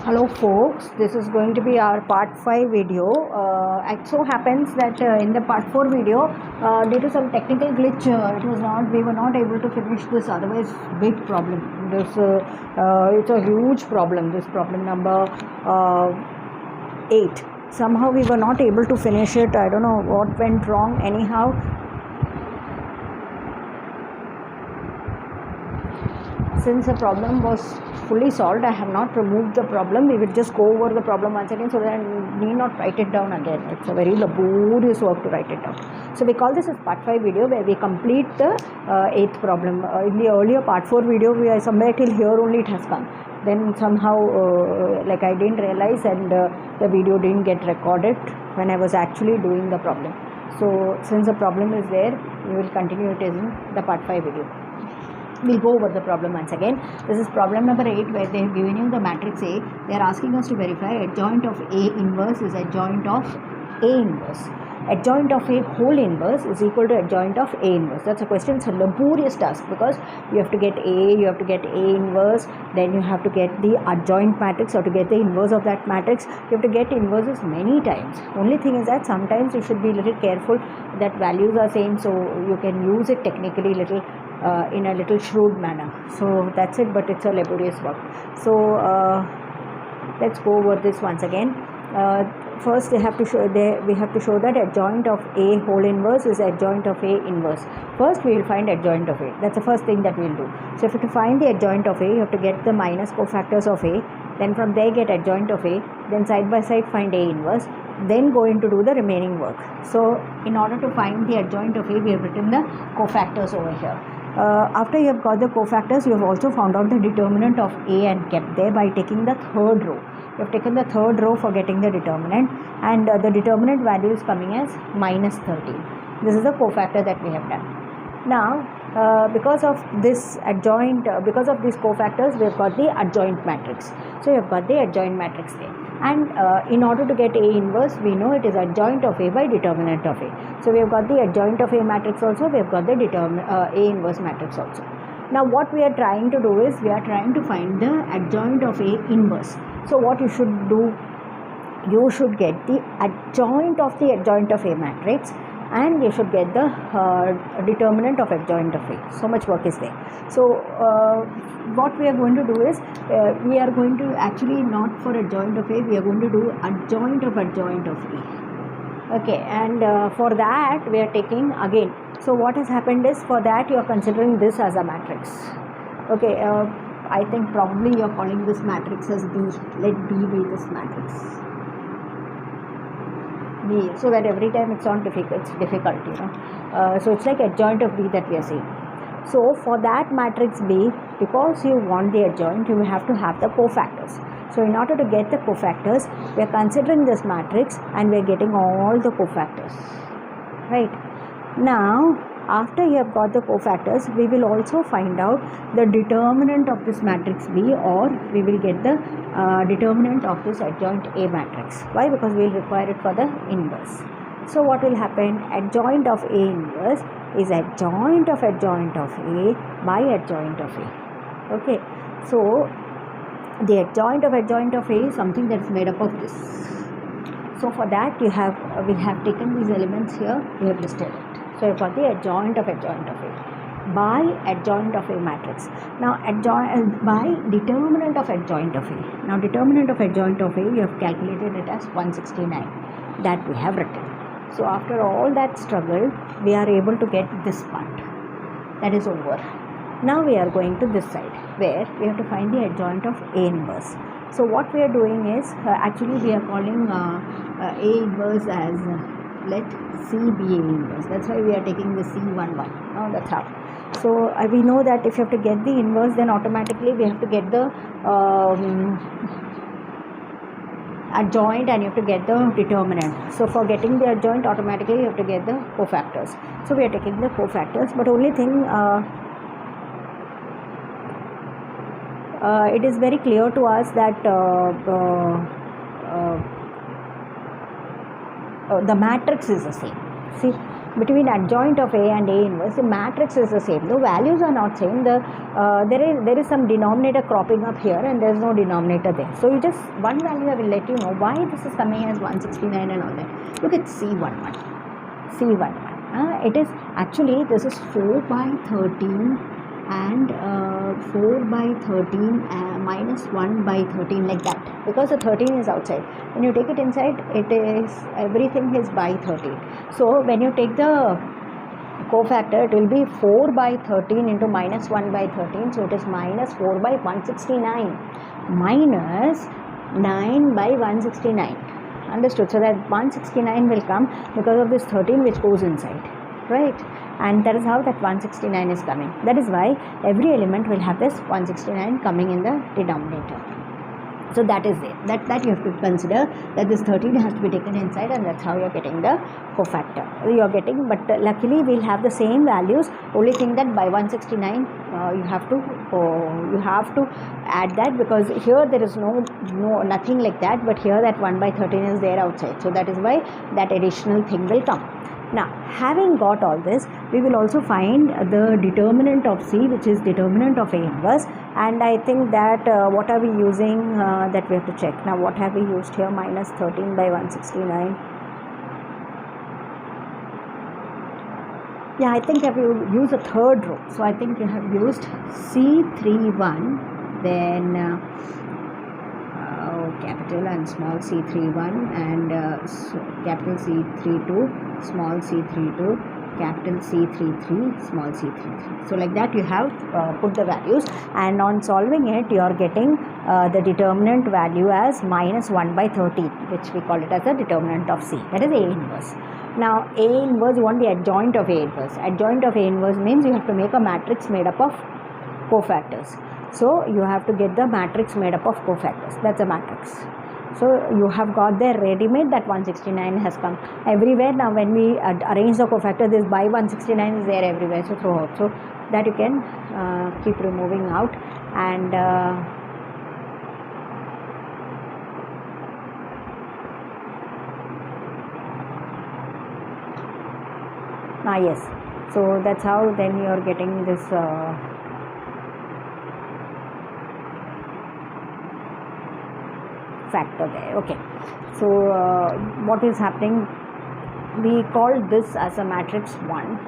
Hello folks, this is going to be our part 5 video. It so happens that in the part 4 video, due to some technical glitch, we were not able to finish this, otherwise big problem. It's a huge problem, this problem number 8. Somehow we were not able to finish it. I don't know what went wrong. Anyhow, since the problem was fully solved, I have not removed the problem. We will just go over the problem once again so that I need not write it down again. It's a very laborious work to write it down. So we call this as part 5 video, where we complete the 8th problem. In the earlier part 4 video, we are somewhere till here only it has come. Then somehow like I didn't realize, and the video didn't get recorded when I was actually doing the problem. So since the problem is there, we will continue it in the part 5 video. We'll go over the problem once again. This is problem number 8, where they have given you the matrix A. They are asking us to verify adjoint of A inverse is adjoint of A inverse. Adjoint of A whole inverse is equal to adjoint of A inverse. That's a question. It's a laborious task because you have to get A, you have to get A inverse, then you have to get the adjoint matrix, or to get the inverse of that matrix, you have to get inverses many times. Only thing is that sometimes you should be a little careful that values are same, so you can use it technically little in a little shrewd manner. So that's it, but it's a laborious work. So let's go over this once again. First we have to show that adjoint of A whole inverse is adjoint of A inverse. First we will find adjoint of A. That's the first thing that we will do. So if you have to find the adjoint of A, you have to get the minus cofactors of A, then from there get adjoint of A, then side by side find A inverse, then going to do the remaining work. So in order to find the adjoint of A, we have written the cofactors over here. After you have got the cofactors, you have also found out the determinant of A and kept there by taking the third row. You have taken the third row for getting the determinant, and the determinant value is coming as minus 13. This is the cofactor that we have done. Now, because of this adjoint, because of these cofactors, we have got the adjoint matrix. So you have got the adjoint matrix there. And in order to get A inverse, we know it is adjoint of A by determinant of A. So we have got the adjoint of A matrix also, we have got the A inverse matrix also. Now what we are trying to do is, we are trying to find the adjoint of A inverse. So what you should do, you should get the adjoint of A matrix, and you should get the determinant of adjoint of A. So much work is there. So what we are going to do is, we are going to actually not for adjoint of A, we are going to do adjoint of A. Okay, and for that we are taking again. So what has happened is, for that you are considering this as a matrix. Okay, I think probably you are calling this matrix as B. Let B be this matrix. B, so that every time it's not difficult, so it's like adjoint of B that we are saying. So for that matrix B, because you want the adjoint, you have to have the cofactors. So in order to get the cofactors, we are considering this matrix and we are getting all the cofactors, right? Now after you have got the cofactors, we will also find out the determinant of this matrix B, or we will get the determinant of this adjoint A matrix. Why? Because we will require it for the inverse. So what will happen? Adjoint of A inverse is adjoint of A by adjoint of A. Okay, so the adjoint of A is something that is made up of this. So for that we have taken these elements here, we have listed it. So you have got the adjoint of A by adjoint of A matrix. Now adjoint by determinant of adjoint of A. Now determinant of adjoint of A, you have calculated it as 169, that we have written. So after all that struggle, we are able to get this part. That is over. Now we are going to this side, where we have to find the adjoint of A inverse. So what we are doing is, actually we are calling A inverse as let C be A inverse. That's why we are taking the C11. Oh, that's how. So we know that if you have to get the inverse, then automatically we have to get the adjoint, and you have to get the determinant. So for getting the adjoint, automatically you have to get the cofactors. So we are taking the cofactors, but only thing, it is very clear to us that the matrix is the same. See, between adjoint of A and A inverse, the matrix is the same. The values are not same. There is some denominator cropping up here, and there is no denominator there. So you just one value I will let you know why this is coming as 169 and all that. Look at C11. C11. It is actually, this is 4 by 13 and 4 by 13 minus 1 by 13, like that, because the 13 is outside. When you take it inside, it is, everything is by 13. So when you take the cofactor, it will be 4 by 13 into minus 1 by 13, so it is minus 4 by 169 minus 9 by 169. Understood? So that 169 will come because of this 13 which goes inside, right? And that is how that 169 is coming. That is why every element will have this 169 coming in the denominator. So that is it. That you have to consider, that this 13 has to be taken inside, and that's how you are getting the cofactor. You are getting, but luckily we'll have the same values. Only thing that by 169 you have to add that, because here there is nothing like that, but here that 1 by 13 is there outside. So that is why that additional thing will come. Now, having got all this, we will also find the determinant of C, which is determinant of A inverse, and I think that what are we using, that we have to check. Now, what have we used here? Minus 13 by 169. Yeah, I think I will use a third row. So I think you have used C31, then capital and small c31, and capital C32, small c32, capital C33, small c33. So like that you have put the values, and on solving it you are getting the determinant value as minus 1 by 13, which we call it as the determinant of C. That is A inverse. Now A inverse, you want the adjoint of A inverse. Adjoint of A inverse means you have to make a matrix made up of cofactors. So you have to get the matrix made up of cofactors. That's a matrix. So you have got there ready-made, that 169 has come everywhere. Now when we arrange the cofactor, this by 169 is there everywhere, so throw out. So that you can keep removing out, and yes. So that's how then you are getting this factor there. Okay, so what is happening, we call this as a matrix 1.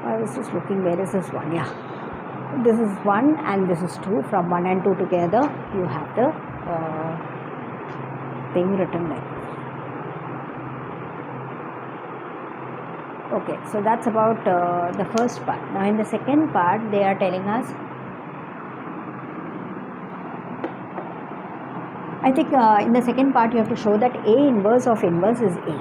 I was just looking, where is this one? Yeah, this is 1 and this is 2. From 1 and 2 together you have the thing written like this. Okay, so that's about the first part. Now in the second part, they are telling us, I think in the second part you have to show that A inverse of inverse is A.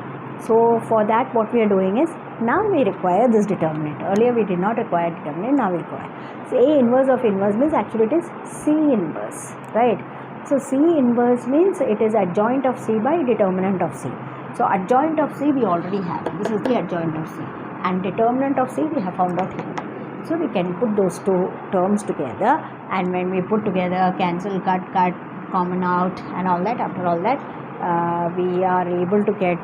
So for that what we are doing is, now we require this determinant. Earlier we did not require determinant, now we require. So A inverse of inverse means actually it is C inverse, right? So C inverse means it is adjoint of C by determinant of C. So adjoint of C we already have. This is the adjoint of C, and determinant of C we have found out here. So we can put those two terms together, and when we put together, cancel, cut, common out and all that, after all that we are able to get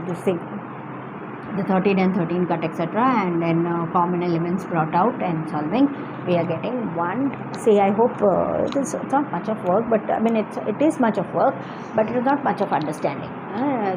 this thing, the 13 and 13 cut, etc., and then common elements brought out, and solving we are getting 1. See, I hope it's not much of work, but I mean it is much of work, but it is not much of understanding.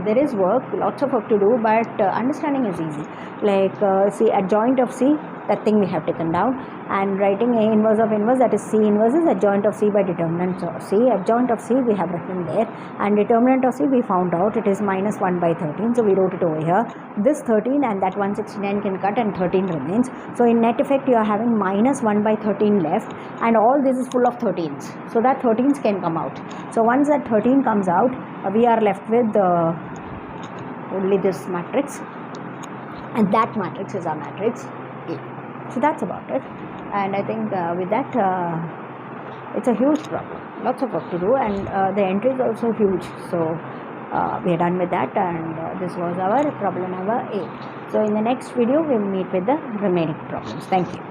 There is work, lots of work to do, but understanding is easy. Like see, adjoint of C, that thing we have taken down, and writing A inverse of inverse, that is C inverse is adjoint of C by determinant of C. Adjoint of C we have written there, and determinant of C we found out it is minus 1 by 13, so we wrote it over here. This 13 and that 169 can cut, and 13 remains. So in net effect you are having minus 1 by 13 left, and all this is full of 13s, so that 13s can come out. So once that 13 comes out, we are left with only this matrix, and that matrix is our matrix A. So that's about it, and I think with that it's a huge problem, lots of work to do, and the entry is also huge. So we are done with that, and this was our problem number 8. So in the next video we will meet with the remaining problems. Thank you.